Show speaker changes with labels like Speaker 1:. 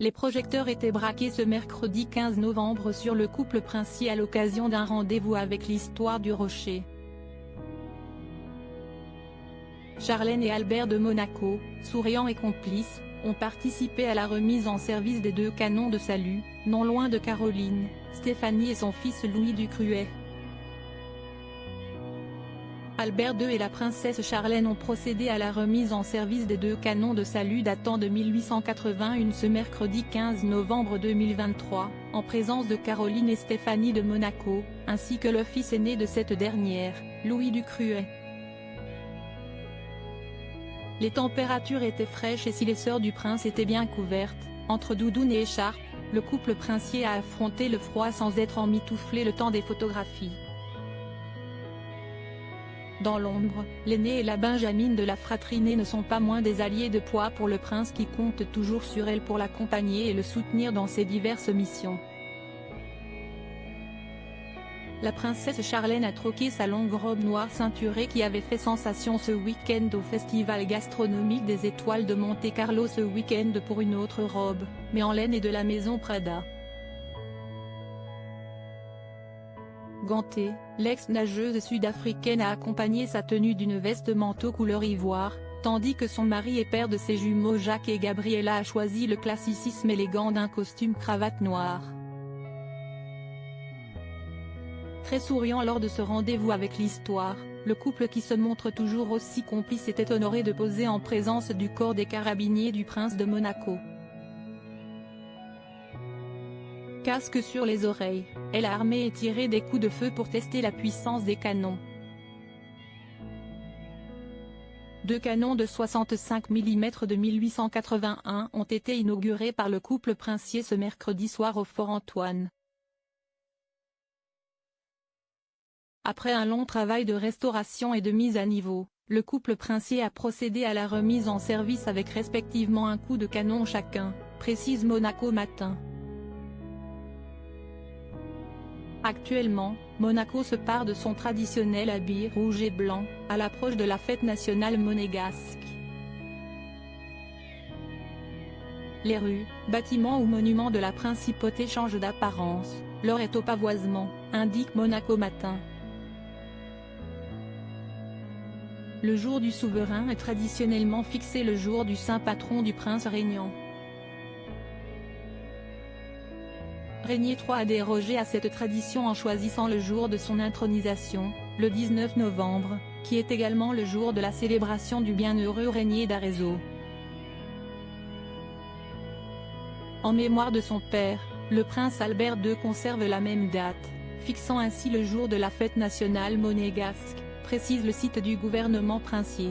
Speaker 1: Les projecteurs étaient braqués ce mercredi 15 novembre sur le couple princier à l'occasion d'un rendez-vous avec l'Histoire du Rocher. Charlène et Albert de Monaco, souriants et complices, ont participé à la remise en service des 2 canons de salut, non loin de Caroline, Stéphanie et son fils Louis Ducruet. Albert II et la princesse Charlène ont procédé à la remise en service des 2 canons de salut datant de 1881 ce mercredi 15 novembre 2023, en présence de Caroline et Stéphanie de Monaco, ainsi que le fils aîné de cette dernière, Louis Ducruet. Les températures étaient fraîches et si les sœurs du prince étaient bien couvertes, entre doudoune et écharpe, le couple princier a affronté le froid sans être emmitouflé le temps des photographies. Dans l'ombre, l'aînée et la benjamine de la fratrie ne sont pas moins des alliés de poids pour le prince qui compte toujours sur elle pour l'accompagner et le soutenir dans ses diverses missions. La princesse Charlène a troqué sa longue robe noire ceinturée qui avait fait sensation ce week-end au festival gastronomique des Étoiles de Monte-Carlo ce week-end pour une autre robe, mais en laine et de la maison Prada. Gantée, l'ex-nageuse sud-africaine a accompagné sa tenue d'une veste manteau couleur ivoire, tandis que son mari et père de ses jumeaux Jacques et Gabriella a choisi le classicisme élégant d'un costume cravate noire. Très souriant lors de ce rendez-vous avec l'Histoire, le couple qui se montre toujours aussi complice était honoré de poser en présence du corps des carabiniers du prince de Monaco. Casque sur les oreilles, elle a armé et tiré des coups de feu pour tester la puissance des canons. 2 canons de 65 mm de 1881 ont été inaugurés par le couple princier ce mercredi soir au Fort Antoine. Après un long travail de restauration et de mise à niveau, le couple princier a procédé à la remise en service avec respectivement un coup de canon chacun, précise Monaco Matin. Actuellement, Monaco se pare de son traditionnel habit rouge et blanc, à l'approche de la fête nationale monégasque. Les rues, bâtiments ou monuments de la principauté changent d'apparence, l'heure est au pavoisement, indique Monaco Matin. Le jour du souverain est traditionnellement fixé le jour du saint patron du prince régnant. Régnier III a dérogé à cette tradition en choisissant le jour de son intronisation, le 19 novembre, qui est également le jour de la célébration du bienheureux Régnier d'Arezzo. En mémoire de son père, le prince Albert II conserve la même date, fixant ainsi le jour de la fête nationale monégasque, précise le site du gouvernement princier.